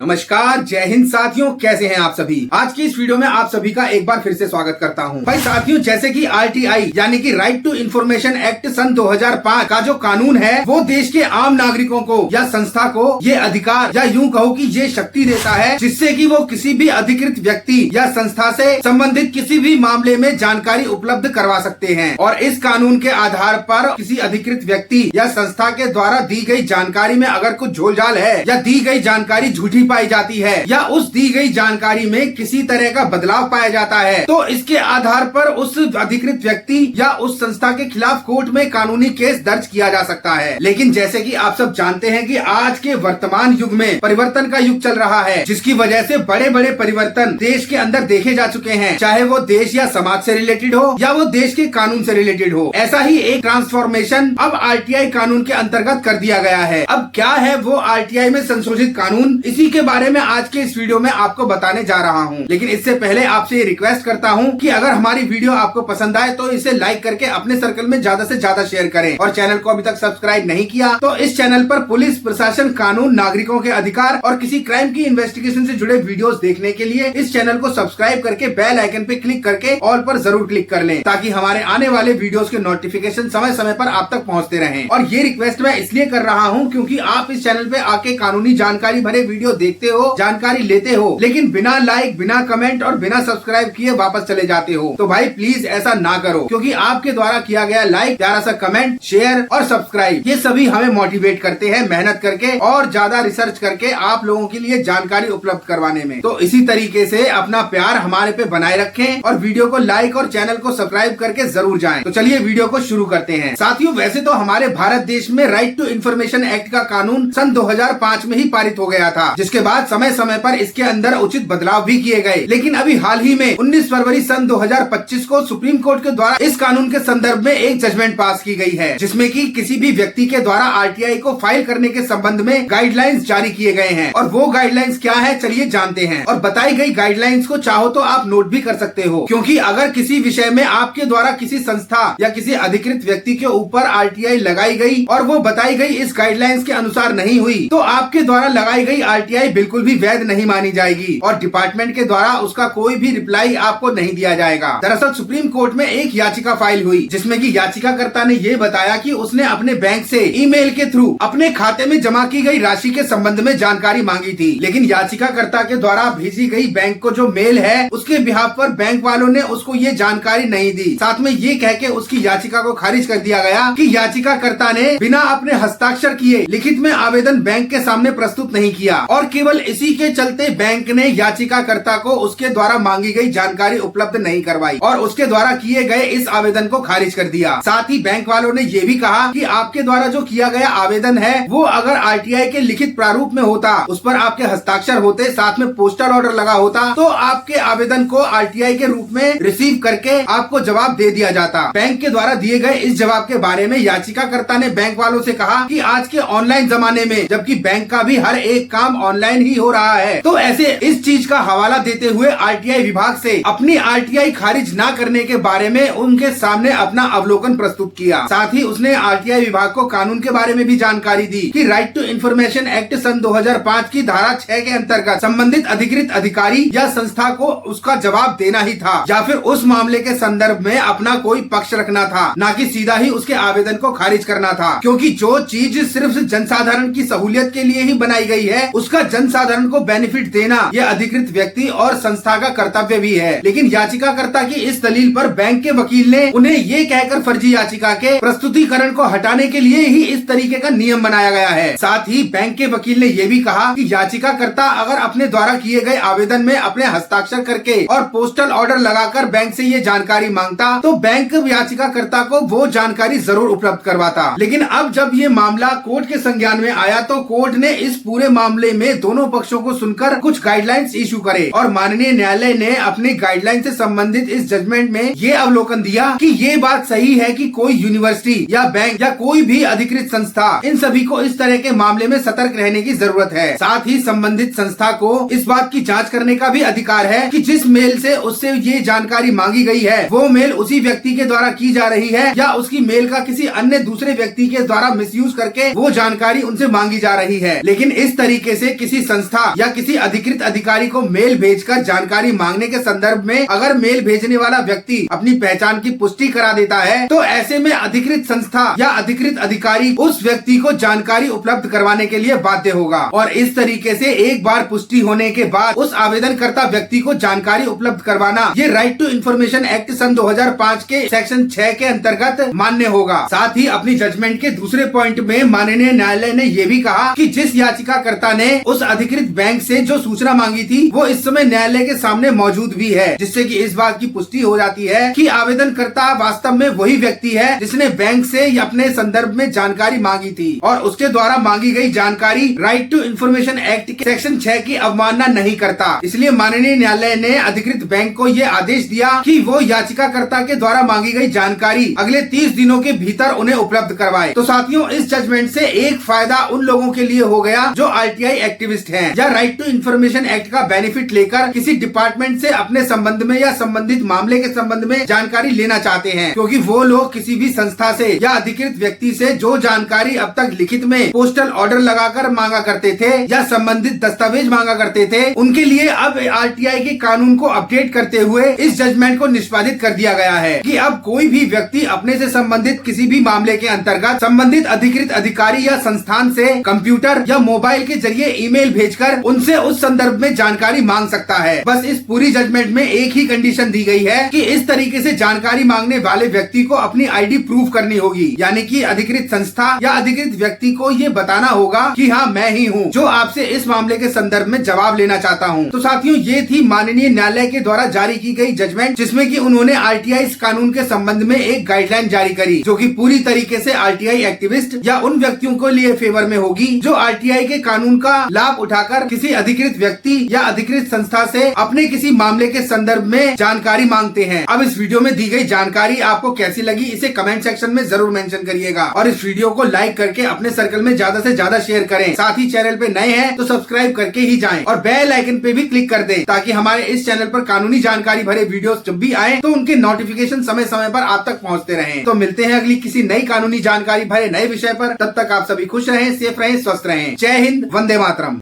नमस्कार, जय हिंद साथियों, कैसे हैं आप सभी। आज की इस वीडियो में आप सभी का एक बार फिर से स्वागत करता हूं। भाई साथियों, जैसे कि आरटीआई यानी कि राइट टू इंफॉर्मेशन एक्ट सन 2005 का जो कानून है वो देश के आम नागरिकों को या संस्था को ये अधिकार या यूं कहो कि ये शक्ति देता है जिससे कि वो किसी भी अधिकृत व्यक्ति या संस्था से संबंधित किसी भी मामले में जानकारी उपलब्ध करवा सकते हैं। और इस कानून के आधार पर किसी अधिकृत व्यक्ति या संस्था के द्वारा दी गई जानकारी में अगर कुछ झोलझाल है या दी गई जानकारी झूठी पाई जाती है या उस दी गई जानकारी में किसी तरह का बदलाव पाया जाता है तो इसके आधार पर उस अधिकृत व्यक्ति या उस संस्था के खिलाफ कोर्ट में कानूनी केस दर्ज किया जा सकता है। लेकिन जैसे कि आप सब जानते हैं कि आज के वर्तमान युग में परिवर्तन का युग चल रहा है, जिसकी वजह से बड़े बड़े परिवर्तन देश के अंदर देखे जा चुके हैं, चाहे वो देश या समाज से रिलेटेड हो या वो देश के कानून से रिलेटेड हो। ऐसा ही एक ट्रांसफॉर्मेशन अब आरटीआई कानून के अंतर्गत कर दिया गया है। अब क्या है वो आरटीआई में संशोधित कानून, इसी के बारे में आज के इस वीडियो में आपको बताने जा रहा हूं। लेकिन इससे पहले आपसे ये रिक्वेस्ट करता हूं कि अगर हमारी वीडियो आपको पसंद आए तो इसे लाइक करके अपने सर्कल में ज्यादा से ज्यादा शेयर करें और चैनल को अभी तक सब्सक्राइब नहीं किया तो इस चैनल पर पुलिस प्रशासन, कानून, नागरिकों के अधिकार और किसी क्राइम की इन्वेस्टिगेशन से जुड़े वीडियोस देखने के लिए इस चैनल को सब्सक्राइब करके बेल आइकन पे क्लिक करके ऑल पर जरूर क्लिक कर लें ताकि हमारे आने वाले वीडियोस के नोटिफिकेशन समय समय पर आप तक पहुंचते रहें। और ये रिक्वेस्ट मैं इसलिए कर रहा हूं क्योंकि आप इस चैनल पे आके कानूनी जानकारी भरे वीडियो देखते हो, जानकारी लेते हो, लेकिन बिना लाइक, बिना कमेंट और बिना सब्सक्राइब किए वापस चले जाते हो। तो भाई प्लीज ऐसा ना करो, क्योंकि आपके द्वारा किया गया लाइक, प्यारा सा कमेंट, शेयर और सब्सक्राइब ये सभी हमें मोटिवेट करते हैं मेहनत करके और ज्यादा रिसर्च करके आप लोगों के लिए जानकारी उपलब्ध करवाने में। तो इसी तरीके से अपना प्यार हमारे पे बनाए रखें और वीडियो को लाइक और चैनल को सब्सक्राइब करके जरूर जाएं। तो चलिए वीडियो को शुरू करते हैं। साथियों, वैसे तो हमारे भारत देश में राइट टू इंफॉर्मेशन एक्ट का कानून सन 2005 में ही पारित हो गया था, जिसके बाद समय समय पर इसके अंदर उचित बदलाव भी किए गए। लेकिन अभी हाल ही में 19 फरवरी सन 2025 को सुप्रीम कोर्ट के द्वारा इस कानून के संदर्भ में एक जजमेंट पास की गई है, जिसमें कि किसी भी व्यक्ति के द्वारा आरटीआई को फाइल करने के संबंध में गाइडलाइंस जारी किए गए हैं। और वो गाइडलाइंस क्या है, चलिए जानते हैं। और बताई गई गाइडलाइंस को चाहो तो आप नोट भी कर सकते हो, क्योंकि अगर किसी विषय में आपके द्वारा किसी संस्था या किसी अधिकृत व्यक्ति के ऊपर आरटीआई लगाई गई और वो बताई गई इस गाइडलाइंस के अनुसार नहीं हुई तो आपके द्वारा लगाई गई आरटीआई बिल्कुल भी वैध नहीं मानी जाएगी और डिपार्टमेंट के द्वारा उसका कोई भी रिप्लाई आपको नहीं दिया जाएगा। दरअसल सुप्रीम कोर्ट में एक याचिका फाइल हुई, जिसमें कि याचिकाकर्ता ने ये बताया कि उसने अपने बैंक से ईमेल के थ्रू अपने खाते में जमा की गई राशि के संबंध में जानकारी मांगी थी। लेकिन याचिकाकर्ता के द्वारा भेजी गई बैंक को जो मेल है उसके बिहाफ पर बैंक वालों ने उसको ये जानकारी नहीं दी। साथ में ये कह के उसकी याचिका को खारिज कर दिया गया कि याचिकाकर्ता ने बिना अपने हस्ताक्षर किए लिखित में आवेदन बैंक के सामने प्रस्तुत नहीं किया और केवल इसी के चलते बैंक ने याचिकाकर्ता को उसके द्वारा मांगी गई जानकारी उपलब्ध नहीं करवाई और उसके द्वारा किए गए इस आवेदन को खारिज कर दिया। साथ ही बैंक वालों ने ये भी कहा कि आपके द्वारा जो किया गया आवेदन है वो अगर आरटीआई के लिखित प्रारूप में होता, उस पर आपके हस्ताक्षर होते, साथ में पोस्टल ऑर्डर लगा होता तो आपके आवेदन को आरटीआई के रूप में रिसीव करके आपको जवाब दे दिया जाता। बैंक के द्वारा दिए गए इस जवाब के बारे में याचिकाकर्ता ने बैंक वालों से कहा कि आज के ऑनलाइन जमाने में, जबकि बैंक का भी हर एक काम ऑनलाइन ही हो रहा है, तो ऐसे इस चीज का हवाला देते हुए आरटीआई विभाग से अपनी आरटीआई खारिज न करने के बारे में उनके सामने अपना अवलोकन प्रस्तुत किया। साथ ही उसने आरटीआई विभाग को कानून के बारे में भी जानकारी दी कि राइट टू इंफॉर्मेशन एक्ट सन 2005 की धारा 6 के अंतर्गत संबंधित अधिकृत अधिकारी या संस्था को उसका जवाब देना ही था या फिर उस मामले के संदर्भ में अपना कोई पक्ष रखना था, न कि सीधा ही उसके आवेदन को खारिज करना था। क्योंकि जो चीज सिर्फ जनसाधारण की सहूलियत के लिए ही बनाई गई है उसका जनसाधारण को बेनिफिट देना यह अधिकृत व्यक्ति और संस्था का कर्तव्य भी है। लेकिन याचिकाकर्ता की इस दलील पर बैंक के वकील ने उन्हें ये कहकर फर्जी याचिका के प्रस्तुतिकरण को हटाने के लिए ही इस तरीके का नियम बनाया गया है। साथ ही बैंक के वकील ने यह भी कहा कि याचिकाकर्ता अगर अपने द्वारा किए गए आवेदन में अपने हस्ताक्षर करके और पोस्टल ऑर्डर लगाकर बैंक से ये जानकारी मांगता तो बैंक याचिकाकर्ता को वो जानकारी जरूर उपलब्ध करवाता। लेकिन अब जब ये मामला कोर्ट के संज्ञान में आया तो कोर्ट ने इस पूरे मामले में दोनों पक्षों को सुनकर कुछ गाइडलाइंस इशू करे और माननीय न्यायालय ने अपने गाइडलाइन से संबंधित इस जजमेंट में ये अवलोकन दिया कि ये बात सही है कि कोई यूनिवर्सिटी या बैंक या कोई भी अधिकृत संस्था, इन सभी को इस तरह के मामले में सतर्क रहने की जरूरत है। साथ ही संबंधित संस्था को इस बात की जांच करने का भी अधिकार है कि जिस मेल से उससे ये जानकारी मांगी गई है वो मेल उसी व्यक्ति के द्वारा की जा रही है या उसकी मेल का किसी अन्य दूसरे व्यक्ति के द्वारा मिसयूज करके वो जानकारी उनसे मांगी जा रही है। लेकिन इस तरीके से किसी संस्था या किसी अधिकृत अधिकारी को मेल भेजकर जानकारी मांगने के संदर्भ में अगर मेल भेजने वाला व्यक्ति अपनी पहचान की पुष्टि करा देता है तो ऐसे में अधिकृत संस्था या अधिकृत अधिकारी उस व्यक्ति को जानकारी उपलब्ध करवाने के लिए बाध्य होगा और इस तरीके से एक बार पुष्टि होने के बाद उस आवेदनकर्ता व्यक्ति को जानकारी उपलब्ध करवाना ये राइट टू इन्फॉर्मेशन एक्ट सन 2005 के सेक्शन 6 के अंतर्गत मान्य होगा। साथ ही अपनी जजमेंट के दूसरे पॉइंट में माननीय न्यायालय ने ये भी कहा कि जिस याचिकाकर्ता ने उस अधिकृत बैंक से जो सूचना मांगी थी वो इस समय न्यायालय के सामने मौजूद भी है, जिससे कि इस बात की पुष्टि हो जाती है कि आवेदनकर्ता वास्तव में वही व्यक्ति है जिसने बैंक से अपने संदर्भ में जानकारी मांगी थी और उसके द्वारा मांगी गई जानकारी राइट टू इन्फॉर्मेशन एक्ट के सेक्शन 6 की अवमानना नहीं करता। इसलिए माननीय न्यायालय ने अधिकृत बैंक को ये आदेश दिया कि वो याचिकाकर्ता के द्वारा मांगी गई जानकारी अगले 30 दिनों के भीतर उन्हें उपलब्ध करवाए। तो साथियों, इस जजमेंट से एक फायदा उन लोगों के लिए हो गया जो RTI एक्टिविस्ट हैं या राइट टू इन्फॉर्मेशन एक्ट का बेनिफिट लेकर किसी डिपार्टमेंट से अपने संबंध में या संबंधित मामले के संबंध में जानकारी लेना चाहते हैं, क्योंकि वो लोग किसी भी संस्था से या अधिकृत व्यक्ति से जो जानकारी अब तक लिखित में पोस्टल ऑर्डर लगाकर मांगा करते थे या संबंधित दस्तावेज मांगा करते थे, उनके लिए अब RTI के कानून को अपडेट करते हुए इस जजमेंट को निष्पादित कर दिया गया है कि अब कोई भी व्यक्ति अपने से संबंधित किसी भी मामले के अंतर्गत संबंधित अधिकृत अधिकारी या संस्थान से कंप्यूटर या मोबाइल के जरिए ईमेल भेजकर उनसे उस संदर्भ में जानकारी मांग सकता है। बस इस पूरी जजमेंट में एक ही कंडीशन दी गई है कि इस तरीके से जानकारी मांगने वाले व्यक्ति को अपनी ID प्रूफ करनी होगी, यानी कि अधिकृत संस्था या अधिकृत व्यक्ति को ये बताना होगा कि हाँ मैं ही हूँ जो आपसे इस मामले के संदर्भ में जवाब लेना चाहता हूँ। तो साथियों, ये थी माननीय न्यायालय के द्वारा जारी की गई जजमेंट, जिसमें कि उन्होंने RTI कानून के संबंध में एक गाइडलाइन जारी करी जो कि पूरी तरीके से RTI एक्टिविस्ट या उन व्यक्तियों के लिए फेवर में होगी जो RTI के कानून का लाभ उठाकर किसी अधिकृत व्यक्ति या अधिकृत संस्था से अपने किसी मामले के संदर्भ में जानकारी मांगते हैं। अब इस वीडियो में दी गई जानकारी आपको कैसी लगी इसे कमेंट सेक्शन में जरूर मेंशन करिएगा और इस वीडियो को लाइक करके अपने सर्कल में ज्यादा से ज्यादा शेयर करें। साथ ही चैनल पे नए हैं तो सब्सक्राइब करके ही जाएं और बेल आइकन पे भी क्लिक कर दें ताकि हमारे इस चैनल पर कानूनी जानकारी भरे वीडियोस जब भी आए तो उनके नोटिफिकेशन समय समय पर आप तक पहुंचते रहें। तो मिलते हैं अगली किसी नई कानूनी जानकारी भरे नए विषय पर। तब तक आप सभी खुश रहें, सेफ रहें, स्वस्थ रहें। जय हिंद, वंदे मातरम।